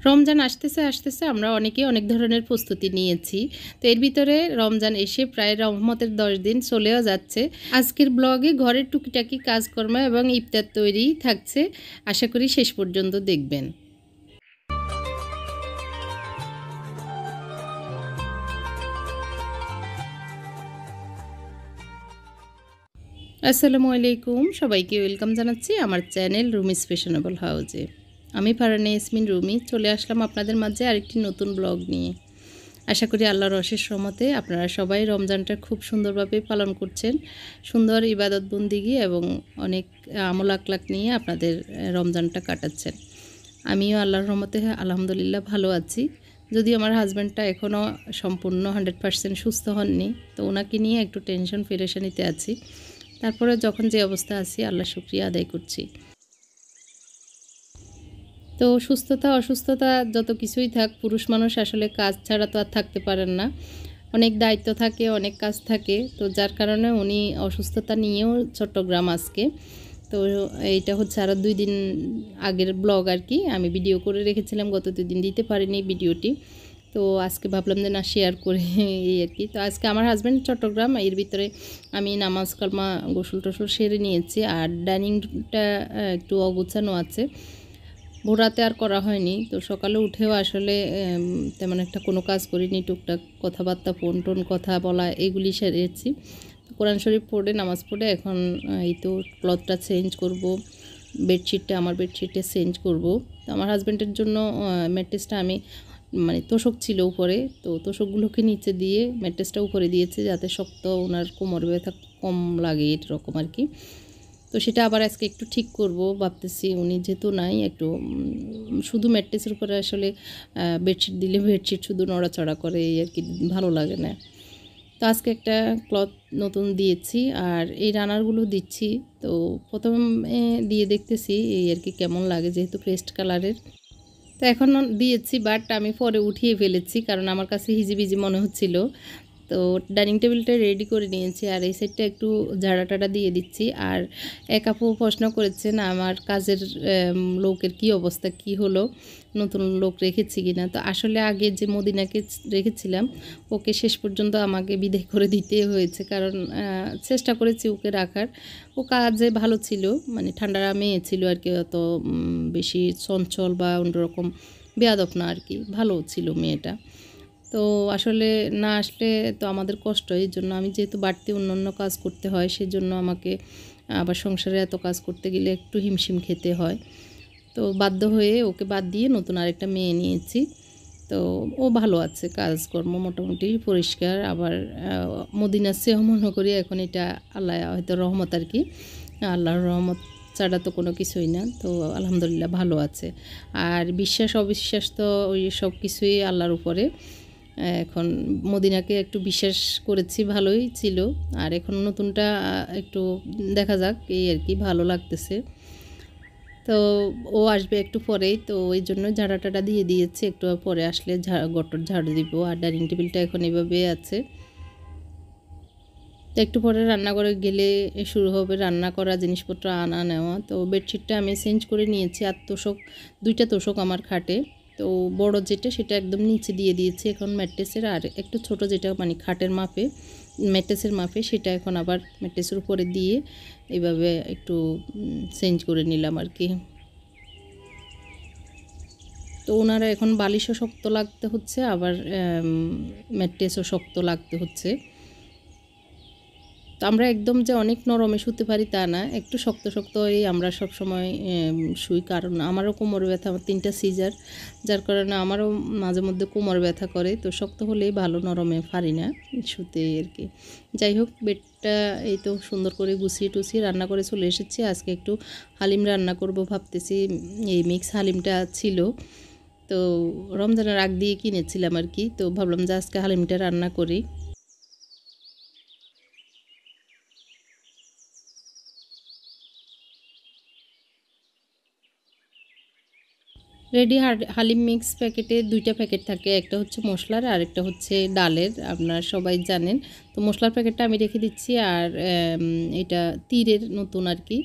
রমজান আসতেছে আসতেছে আমরা অনেকেই অনেক ধরনের প্রস্তুতি নিয়েছি। তো এর ভিতরে রমজান এসে প্রায় রহমতের 10 দিন চলেও যাচ্ছে। আজকের ব্লগে ঘরের টুকিটাকি কাজকর্ম এবং ইফতার তৈরি থাকছে। আশা করি শেষ পর্যন্ত দেখবেন। আসসালামু আলাইকুম, সবাইকে ওয়েলকাম জানাচ্ছি আমার চ্যানেল রুমিস ফ্যাশনেবল হাউজে। আমি ফারহানা ইয়াসমিন রুমি চলে আসলাম আপনাদের মাঝে আরেকটি নতুন ব্লগ নিয়ে। আশা করি আল্লাহর অশেষ রহমতে আপনারা সবাই রমজানটা খুব সুন্দরভাবে পালন করছেন। সুন্দর ইবাদত বন্দিগি এবং অনেক আমল আখলাক নিয়ে আপনাদের রমজানটা কাটাচ্ছেন। আমিও আল্লাহর রহমতে আলহামদুলিল্লাহ ভালো আছি। যদিও আমার হাজব্যান্ডটা এখনও সম্পূর্ণ 100% সুস্থ হননি, তো ওনাকে নিয়ে একটু টেনশন পেরেশানিতে আছি। তারপরে যখন যে অবস্থা আছি আল্লাহ শুকরিয়া আদায় করছি। তো সুস্থতা অসুস্থতা যত কিছুই থাক, পুরুষ মানুষ আসলে কাজ ছাড়া তো আর থাকতে পারেন না। অনেক দায়িত্ব থাকে, অনেক কাজ থাকে, তো যার কারণে উনি অসুস্থতা নিয়েও চট্টগ্রাম আজকে। তো এইটা হচ্ছে আরও 2 দিন আগের ব্লগ আর কি। আমি ভিডিও করে রেখেছিলাম, গত 2 দিন দিতে পারিনি ভিডিওটি। তো আজকে ভাবলাম যে না শেয়ার করে এই আর কি। তো আজকে আমার হাজব্যান্ড চট্টগ্রাম, এর ভিতরে আমি নামাজ কালমা গোসল টোসল সেরে নিয়েছি। আর ডাইনিংটা একটু অগোছানো আছে, ভোরাতে আর করা হয়নি। তো সকালে উঠেও আসলে তেমন একটা কোনো কাজ করিনি, টুকটাক কথাবার্তা ফোন টোন কথা বলা এগুলি সেরেছি। কোরআন শরীফ পড়ে নামাজ পড়ে এখন এই তো ক্লথটা চেঞ্জ করব, আমার বেডশিটটা চেঞ্জ করব। তো আমার হাজব্যান্ডের জন্য ম্যাট্রেসটা আমি মানে তোষক ছিল উপরে, তো তোষকগুলোকে নিচে দিয়ে ম্যাট্রেসটা উপরে দিয়েছে যাতে শক্ত ওনার কোমর ব্যথা কম লাগে এরকম আর কি। তো সেটা আবার আজকে একটু ঠিক করব ভাবতেছি। উনি যেহেতু নাই, একটু শুধু ম্যাট্রেসের উপরে আসলে বেডশিট দিলে বেডশিট শুধু নড়াচড়া করে এই আর কি, ভালো লাগে না। তো আজকে একটা ক্লথ নতুন দিয়েছি আর এই রানারগুলো দিচ্ছি। তো প্রথমে দিয়ে দেখতেছি এই আর কি কেমন লাগে, যেহেতু পেস্ট কালারের। তো এখন দিয়েছি, বাট আমি পরে উঠিয়ে ফেলেছি কারণ আমার কাছে হিজিবিজি মনে হচ্ছিল। তো ডাইনিং টেবিলটা রেডি করে নিয়েছি আর এই সাইডটা একটু ঝাড়া টাড়া দিয়ে দিচ্ছি। আর এক আপু প্রশ্ন করেছেন আমার কাজের লোকের কি অবস্থা, কি হলো, নতুন লোক রেখেছি কিনা। তো আসলে আগে যে মদিনাকে রেখেছিলাম ওকে শেষ পর্যন্ত আমাকে বিদায় করে দিতে হয়েছে, কারণ চেষ্টা করেছি ওকে রাখার। ও কাজে ভালো ছিল, মানে ঠান্ডা মেয়ে ছিল আর কি, অত বেশি চঞ্চল বা অন্যরকম বেয়াদব না আর কি, ভালো ছিল মেয়েটা। তো আসলে না আসলে তো আমাদের কষ্ট, এই জন্য আমি যেহেতু বাড়তি অন্য কাজ করতে হয়, সেজন্য আমাকে আবার সংসারে এত কাজ করতে গেলে একটু হিমশিম খেতে হয়। তো বাধ্য হয়ে ওকে বাদ দিয়ে নতুন আরেকটা মেয়ে নিয়েছি। তো ও ভালো আছে, কাজকর্ম মোটামুটি পরিষ্কার। আবার মদিনার চেয়েও মনে করি এখন এটা আল্লাহ হয়তো রহমত আর কি, আল্লাহর রহমত ছাড়া তো কোনো কিছুই না। তো আলহামদুলিল্লাহ ভালো আছে। আর বিশ্বাস অবিশ্বাস তো ওই সব কিছুই আল্লাহর উপরে। এখন মদিনাকে একটু বিশ্বাস করেছি, ভালোই ছিল। আর এখন নতুনটা একটু দেখা যাক এই আর কি, ভালো লাগতেছে। তো ও আসবে একটু পরেই, তো ওই জন্য ঝাড়া টাড়া দিয়ে দিয়েছে, একটু পরে আসলে গটর ঝাড়ু দিব। আর ডাইনিং টেবিলটা এখন এভাবে আছে। তো একটু পরে রান্নাঘরে গেলে শুরু হবে রান্না করা, জিনিসপত্র আনা নেওয়া। তো বেডশিটটা আমি চেঞ্জ করে নিয়েছি। আর তোষক, 2টা তোষক আমার খাটে। তো বড় যেটা সেটা একদম নিচে দিয়ে দিয়েছি এখন ম্যাট্রেসের, আর একটু ছোট যেটা মানে খাটের মাপে, ম্যাট্রেসের মাপে, সেটা এখন আবার ম্যাট্রেসের উপরে দিয়ে এইভাবে একটু চেঞ্জ করে নিলাম আর কি। তো ওনারা এখন বালিশও শক্ত লাগতে হচ্ছে, আবার ম্যাট্রেসও শক্ত লাগতে হচ্ছে। তো আমরা একদম যে অনেক নরমে শুতে পারি তা না, একটু শক্ত শক্তই আমরা সব সময় শুই। কারণ আমারও কোমর ব্যথা, আমার 3টা সিজার, যার কারণে আমারও মাঝে মধ্যে কোমর ব্যথা করে। তো শক্ত হলেই ভালো, নরমে পারি না শুতে আর কি। যাই হোক, বেডটা এই তো সুন্দর করে গুছিয়ে টুছিয়ে রান্না করে চলে এসেছি। আজকে একটু হালিম রান্না করব ভাবতেছি। এই মিক্স হালিমটা ছিল, তো রমজানের আগ দিয়ে কিনেছিলাম আর কি। তো ভাবলাম যে আজকে হালিমটা রান্না করি। রেডি হালিম মিক্স প্যাকেটে 2টা প্যাকেট থাকে, একটা হচ্ছে মশলার আর একটা হচ্ছে ডালের, আপনারা সবাই জানেন। তো মশলার প্যাকেটটা আমি রেখে দিচ্ছি, আর এটা তীরের নতুন আর কি।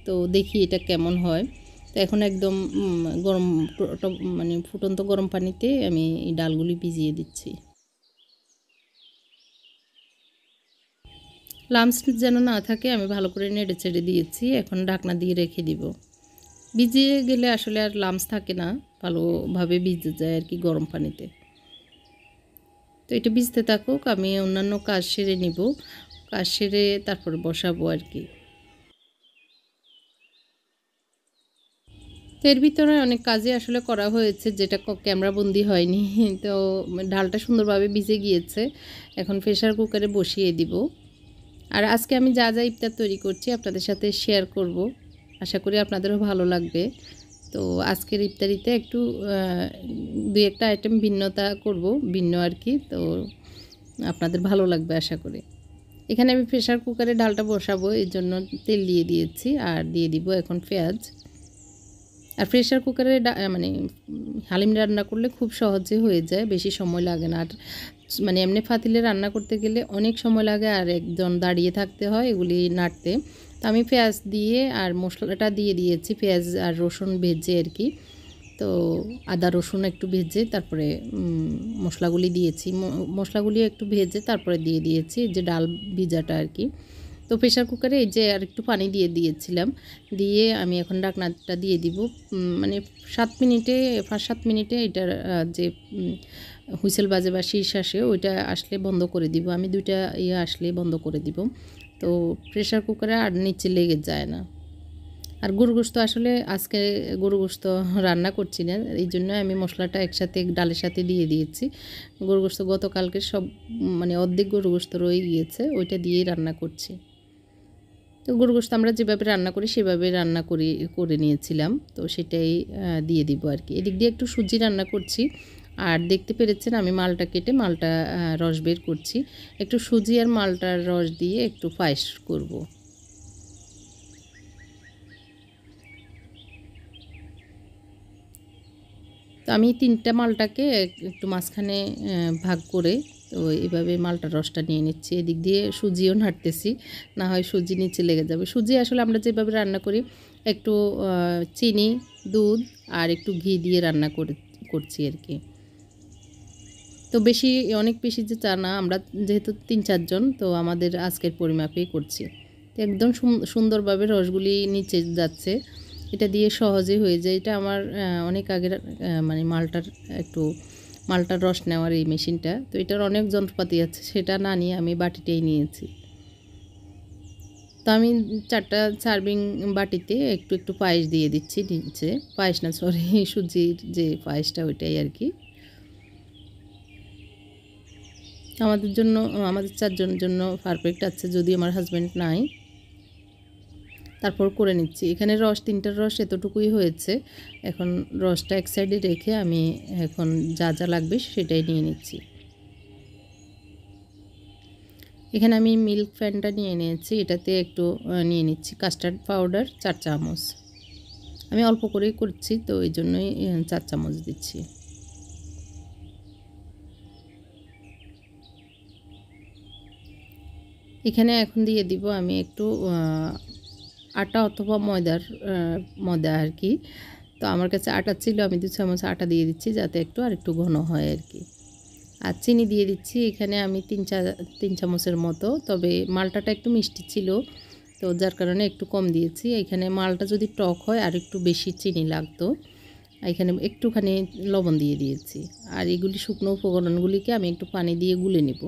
তো দেখি এটা কেমন হয়। তো এখন একদম গরম মানে ফুটন্ত গরম পানিতে আমি এই ডালগুলি ভিজিয়ে দিচ্ছি। লামস যেন না থাকে আমি ভালো করে নেড়ে চেড়ে দিয়েছি। এখন ঢাকনা দিয়ে রেখে দিব। ভিজিয়ে গেলে আসলে আর লামস থাকে না, ভালোভাবে ভিজে যায় আর কি গরম পানিতে। তো এটা ভিজতে থাকুক, আমি অন্যান্য কাজ সেরে নিব। কাজ সেরে তারপরে বসাবো আর কি। তো এর ভিতরে অনেক কাজই আসলে করা হয়েছে যেটা ক্যামেরাবন্দি হয়নি। তো ডালটা সুন্দরভাবে ভিজে গিয়েছে। এখন প্রেসার কুকারে বসিয়ে দিব। আর আজকে আমি যা যা ইফতার তৈরি করছি আপনাদের সাথে শেয়ার করব। আশা করি আপনাদেরও ভালো লাগবে। তো আজকের ইফতারিতে একটু দুই একটা আইটেম ভিন্ন আর কি। তো আপনাদের ভালো লাগবে আশা করি। এখানে আমি প্রেসার কুকারে ডালটা বসাবো, এর জন্য তেল দিয়ে দিয়েছি আর দিয়ে দিব এখন পেঁয়াজ। আর প্রেসার কুকারে মানে হালিম রান্না করলে খুব সহজে হয়ে যায়, বেশি সময় লাগে না। আর মানে এমনি পাতিলে রান্না করতে গেলে অনেক সময় লাগে আর একজন দাঁড়িয়ে থাকতে হয় এগুলি নাড়তে। তো আমি পেঁয়াজ দিয়ে আর মশলাটা দিয়ে দিয়েছি, পেঁয়াজ আর রসুন ভেজে আর কি। তো আদা রসুন একটু ভেজে তারপরে মশলাগুলি দিয়েছি, মশলাগুলি একটু ভেজে তারপরে দিয়ে দিয়েছি যে ডাল ভিজাটা আর কি। তো প্রেসার কুকারে এই যে আর একটু পানি দিয়ে দিয়েছিলাম, দিয়ে আমি এখন ঢাকনাটা দিয়ে দিব। মানে 5-7 মিনিটে এটার যে হুইসেল বাজে বা শীষ আসে ওইটা আসলে বন্ধ করে দিব। আমি 2টা আসলে বন্ধ করে দিব। তো প্রেসার কুকারে আর নিচে লেগে যায় না। আর গরু গোশত আসলে আজকে গরু গোশত রান্না করছি না, এই জন্য আমি মশলাটা একসাথে ডালের সাথে দিয়ে দিয়েছি। গরু গোশত গতকালকে সব মানে অর্ধেক গরু গোশত রয়ে গিয়েছে, ওইটা দিয়েই রান্না করছি। তো গরু গোশত আমরা যেভাবে রান্না করি সেভাবে করে নিয়েছিলাম, তো সেটাই দিয়ে দিব আর কি। এদিক দিয়ে একটু সুজি রান্না করছি। আর দেখতে পেরেছেন আমি মালটা কেটে মালটা রস বের করছি। একটু সুজি আর মালটার রস দিয়ে একটু পায়েস করব। তো আমি 3টা মালটাকে একটু মাঝখানে ভাগ করে তো এইভাবে মালটার রসটা নিয়ে নিচ্ছি। এদিক দিয়ে সুজিও নাড়তেছি, না হয় সুজি নিচে লেগে যাবে। সুজি আসলে আমরা যেভাবে রান্না করি একটু চিনি, দুধ আর একটু ঘি দিয়ে করছি আর কি। তো অনেক বেশি যে চা না, আমরা যেহেতু 3-4 জন, তো আমাদের আজকের পরিমাপেই করছি। তো একদম সুন্দরভাবে রসগুলি নিচে যাচ্ছে, এটা দিয়ে সহজে হয়ে যায়। এটা আমার অনেক আগের মানে মালটার রস নেওয়ার এই মেশিনটা। তো এটার অনেক যন্ত্রপাতি আছে, সেটা না নিয়ে আমি বাটিতেই নিয়েছি। তো আমি 4টা সার্ভিং বাটিতে একটু একটু পায়েস দিয়ে দিচ্ছি নিচে। পায়েস না, সরি, সুজির যে পায়েসটা ওইটাই আর কি। আমাদের 4 জনের জন্য পারফেক্ট আছে, যদি আমার হাজব্যান্ড নাই। তারপর করে নিচ্ছি। এখানে 3টার রস এতটুকুই হয়েছে। এখন রসটা এক সাইডে রেখে আমি এখন যা যা লাগবে সেটাই নিয়ে নিচ্ছি। এখানে আমি মিল্ক ফ্যানটা নিয়ে নিয়েছি, এটাতে একটু নিয়ে নিচ্ছি কাস্টার্ড পাউডার 4 চামচ। আমি অল্প করেই করছি, তো এই জন্যই 4 চামচ দিচ্ছি। এখানে এখন দিয়ে দিব আমি একটু আটা অথবা ময়দা আর কি। তো আমার কাছে আটা ছিল, আমি 2 চামচ আটা দিয়ে দিচ্ছি যাতে আরেকটু ঘন হয় আর কি। আর চিনি দিয়ে দিচ্ছি এখানে আমি 3 চামচের মতো, তবে মালটাটা একটু মিষ্টি ছিল, তো যার কারণে একটু কম দিয়েছি। এখানে মালটা যদি টক হয় আর একটু বেশি চিনি লাগতো। এখানে একটুখানি লবণ দিয়ে দিয়েছি। আর এগুলি শুকনো উপকরণগুলিকে আমি একটু পানি দিয়ে গুলে নেব।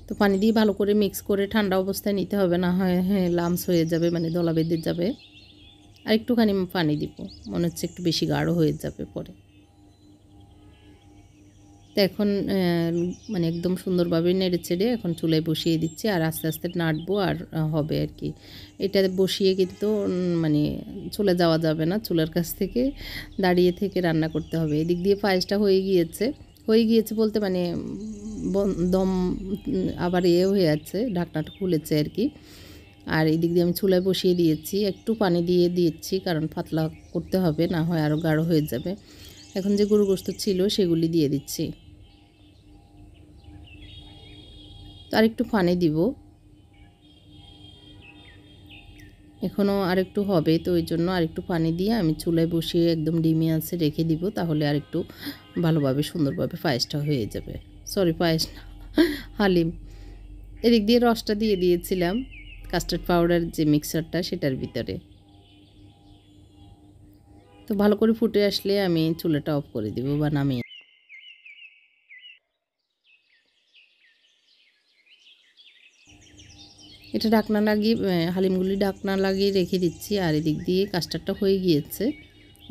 তো পানি দিয়ে ভালো করে মিক্স করে ঠান্ডা অবস্থায় নিতে হবে, না হয় লামস হয়ে যাবে, মানে দলা বেঁধে যাবে। আর একটুখানি পানি দিব, মনে হচ্ছে একটু বেশি গাঢ় হয়ে যাবে পরে। তো এখন মানে একদম সুন্দরভাবে নেড়ে চেড়ে এখন চুলায় বসিয়ে দিচ্ছি, আর আস্তে আস্তে নাড়বো আর হবে আর কি। এটা বসিয়ে কিন্তু মানে চলে যাওয়া যাবে না, চুলার কাছ থেকে দাঁড়িয়ে থেকে রান্না করতে হবে। এদিক দিয়ে পায়েসটা হয়ে গিয়েছে বলতে মানে দম আবার হয়ে আছে, ঢাকনাটা খুলেছে আর কি। আর এদিক দিয়ে আমি চুলায় বসিয়ে দিয়েছি, একটু পানি দিয়ে দিয়েছি কারণ পাতলা করতে হবে, না হয় আরও গাঢ় হয়ে যাবে। এখন যে গরু গোশত ছিল সেগুলি দিয়ে দিচ্ছি। তো আর একটু পানি দিব। এখনও আরেকটু হবে, তো ওই জন্য আরেকটু পানি দিয়ে আমি চুলায় বসিয়ে একদম ডিমে আছে রেখে দিব, তাহলে আরেকটু ভালোভাবে সুন্দরভাবে পায়েসটা হয়ে যাবে। সরি, পায়েস না, হালিম। এদিক দিয়ে রসটা দিয়ে দিয়েছিলাম কাস্টার্ড পাউডার যে মিক্সারটা সেটার ভিতরে। তো ভালো করে ফুটে আসলে আমি চুলাটা অফ করে দিব বা নামিয়ে। এটা ঢাকনা লাগিয়ে হালিমগুলি ঢাকনা লাগিয়ে রেখে দিচ্ছি। আর এদিক দিয়ে কাস্টার্ডটা হয়ে গিয়েছে,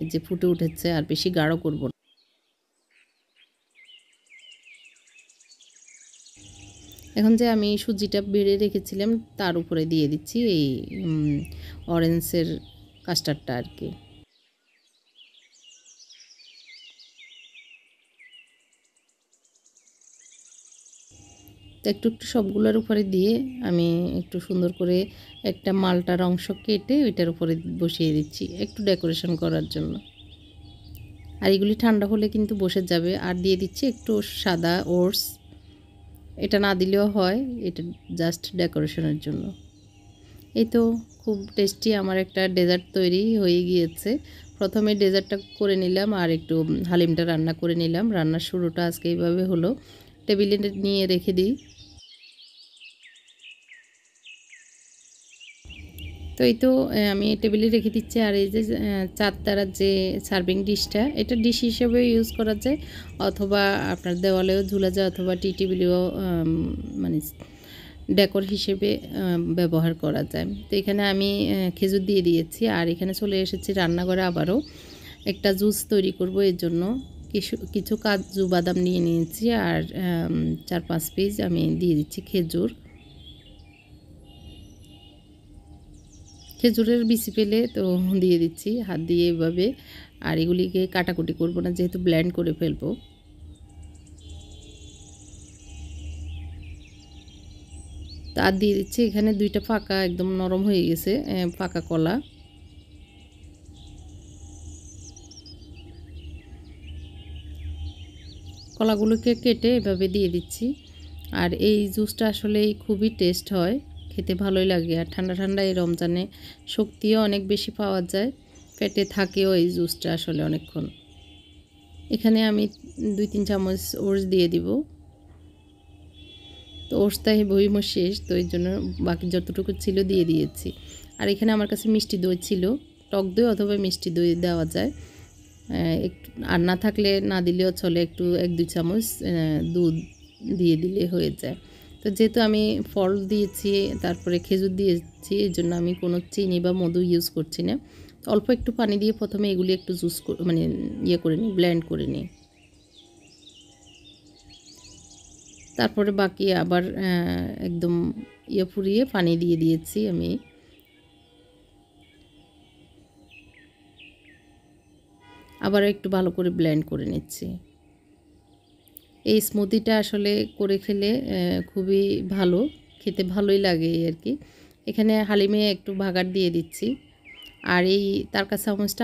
এই যে ফুটে উঠেছে, আর বেশি গাঢ় করব না। এখন যে আমি সুজিটা বেড়ে রেখেছিলাম তার উপরে দিয়ে দিচ্ছি এই অরেঞ্জের কাস্টার্ডটা আর কি। তো একটু একটু সবগুলোর উপরে দিয়ে আমি একটু সুন্দর করে একটা মালটার অংশ কেটে ওইটার উপরে বসিয়ে দিচ্ছি একটু ডেকোরেশন করার জন্য। আর এগুলি ঠান্ডা হলে কিন্তু বসে যাবে। আর দিয়ে দিচ্ছি একটু সাদা ওটস, এটা না দিলেও হয়, এটা জাস্ট ডেকোরেশনের জন্য। এই তো খুব টেস্টি আমার একটা ডেজার্ট তৈরি হয়ে গিয়েছে। প্রথমে ডেজার্টটা করে নিলাম আর একটু হালিমটা রান্না করে নিলাম। রান্নার শুরুটা আজকে এইভাবে হলো। টেবিলে নিয়ে রেখে দিই। তো এই তো আমি টেবিলে রেখে দিচ্ছি। আর এই যে চারতারার যে সার্ভিং ডিশটা, এটা ডিশ হিসেবেও ইউজ করা যায়, অথবা আপনার দেওয়ালেও ঝুলা যায়, অথবা টি টেবিলেও মানে ডেকোর হিসেবে ব্যবহার করা যায়। তো এখানে আমি খেজুর দিয়ে দিয়েছি। আর এখানে চলে এসেছি রান্নাঘরে আবারও একটা জুস তৈরি করব। এর জন্য কিছু কাজু বাদাম নিয়ে নিয়েছি, আর 4-5 পিস আমি দিয়ে দিচ্ছি খেজুর। খেজুরের বিচি পেলে তো দিয়ে দিচ্ছি হাত দিয়ে এভাবে। আর এগুলিকে কাটাকুটি করব না, যেহেতু ব্লেন্ড করে ফেলবো। তো আর দিয়ে দিচ্ছি এখানে 2টা পাকা, একদম নরম হয়ে গেছে পাকা কলা। কলাগুলোকে কেটে এভাবে দিয়ে দিচ্ছি। আর এই জুসটা আসলে খুবই টেস্ট হয়, খেতে ভালোই লাগে। আর ঠান্ডা ঠান্ডা এই রমজানে শক্তিও অনেক বেশি পাওয়া যায়, পেটে থাকেও এই জুসটা আসলে অনেকক্ষণ। এখানে আমি 2-3 চামচ ওটস দিয়ে দিব। তো ওটসটাই বইমো শেষ, তো এই জন্য বাকি যতটুকু ছিল দিয়ে দিয়েছি। আর এখানে আমার কাছে মিষ্টি দই ছিল, টক দই অথবা মিষ্টি দই দেওয়া যায়। একটু আর না থাকলে না দিলেও চলে, একটু 1-2 চামচ দুধ দিয়ে দিলে হয়ে যায়। তো যেহেতু আমি ফল দিয়েছি, তারপরে খেজুর দিয়েছি, এই জন্য আমি কোনো চিনি বা মধু ইউজ করছি না। তো অল্প একটু পানি দিয়ে প্রথমে এগুলি একটু জুস মানে ইয়ে করে নিই, ব্লেন্ড করে নিই। তারপরে বাকি আবার একদম ইয়ে ফুরিয়ে পানি দিয়ে দিয়েছি আমি। আবার একটু ভালো করে ব্লেন্ড করে নিচ্ছি। এই স্মুদিটা আসলে করে খেলে খুবই ভালো, খেতে ভালোই লাগে এই আর কি। এখানে হালিমে একটু বাগার দিয়ে দিচ্ছি। আর এই তারকা চামচটা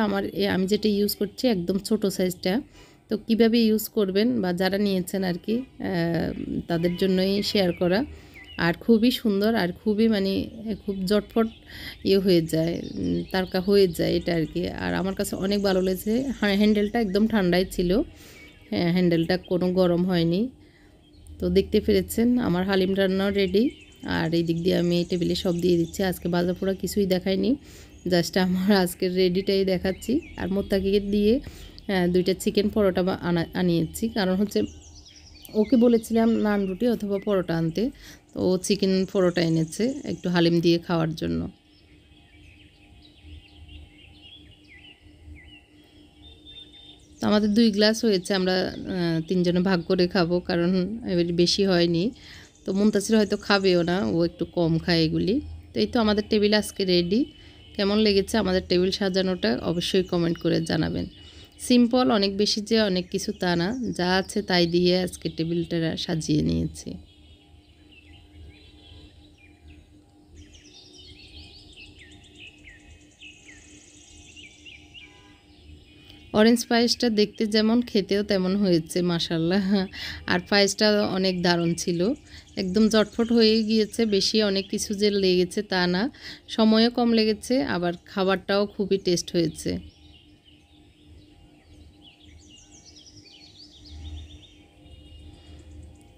আমি যেটা ইউজ করছি একদম ছোট সাইজটা। তো কিভাবে ইউজ করবেন বা যারা নিয়েছেন আর কি, তাদের জন্যই শেয়ার করা। আর খুবই সুন্দর, আর খুবই মানে খুব জটফট ইয়ে হয়ে যায়, তারকা হয়ে যায় এটা আর কি। আর আমার কাছে অনেক ভালো লেগেছে। হ্যান্ডেলটা একদম ঠান্ডাই ছিল, হ্যাঁ হ্যান্ডেলটা কোনো গরম হয়নি। তো দেখতে পেরেছেন আমার হালিম রান্নাও রেডি। আর এই দিক দিয়ে আমি টেবিলে সব দিয়ে দিচ্ছি। আজকে ভাজা পোড়া কিছুই দেখাইনি, জাস্ট আমার আজকের রেডিটাই দেখাচ্ছি। আর মোত্তাকিকে দিয়ে 2টা চিকেন পরোটা আনিয়েছি, কারণ হচ্ছে ওকে বলেছিলাম নান রুটি অথবা পরোটা আনতে, তো ও চিকেন পরোটা এনেছে একটু হালিম দিয়ে খাওয়ার জন্য। তো আমাদের 2 গ্লাস হয়েছে, আমরা 3 জনে ভাগ করে খাবো, কারণ এবার বেশি হয়নি। তো মুনতাসির হয়তো খাবেও না, ও একটু কম খায় এগুলি। তো এই তো আমাদের টেবিল আজকে রেডি। কেমন লেগেছে আমাদের টেবিল সাজানোটা অবশ্যই কমেন্ট করে জানাবেন। সিম্পল, অনেক বেশি যে অনেক কিছু তা না, যা আছে তাই দিয়ে আজকে টেবিলটা সাজিয়ে নিয়েছি। অরেঞ্জ পায়েসটা দেখতে যেমন খেতেও তেমন হয়েছে মাশাল্লাহ। আর পায়েসটা অনেক দারুণ ছিল, একদম জটফট হয়ে গিয়েছে। বেশি অনেক কিছু যে লেগেছে তা না, সময়ও কম লেগেছে, আবার খাবারটাও খুবই টেস্ট হয়েছে।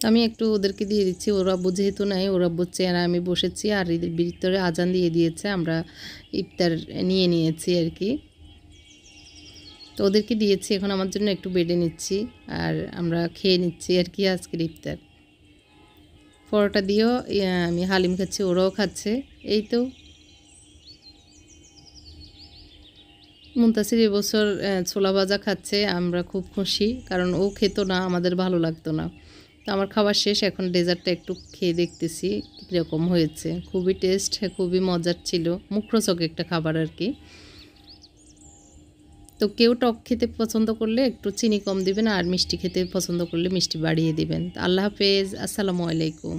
আমি একটু ওদেরকে দিয়ে দিচ্ছি, ওর আব্বু যেহেতু নাই, ওর আব্বুর চেয়ারে আমি বসেছি, আর এদের ভিতরে আজান দিয়ে দিয়েছে, আমরা ইফতার নিয়ে নিয়েছি আর কি। তো ওদেরকে দিয়েছি, এখন আমার জন্য একটু বেড়ে নিচ্ছি, আর আমরা খেয়ে নিচ্ছি আর কি আজকের ইফতার। পরোটা দিয়েও আমি হালিম খাচ্ছি, ওরাও খাচ্ছে। এই তো মুনতাসির এবছর ছোলা ভাজা খাচ্ছে, আমরা খুব খুশি, কারণ ও খেত না, আমাদের ভালো লাগতো না। তো আমার খাবার শেষ, এখন ডেজার্টটা একটু খেয়ে দেখতেছি কীরকম হয়েছে। খুবই টেস্ট, খুবই মজার ছিল, মুখরোচক একটা খাবার আর কি। তো কেউ টক খেতে পছন্দ করলে একটু চিনি কম দিবেন, আর মিষ্টি খেতে পছন্দ করলে মিষ্টি বাড়িয়ে দিবেন। আল্লাহ হাফেজ, আসসালামু আলাইকুম।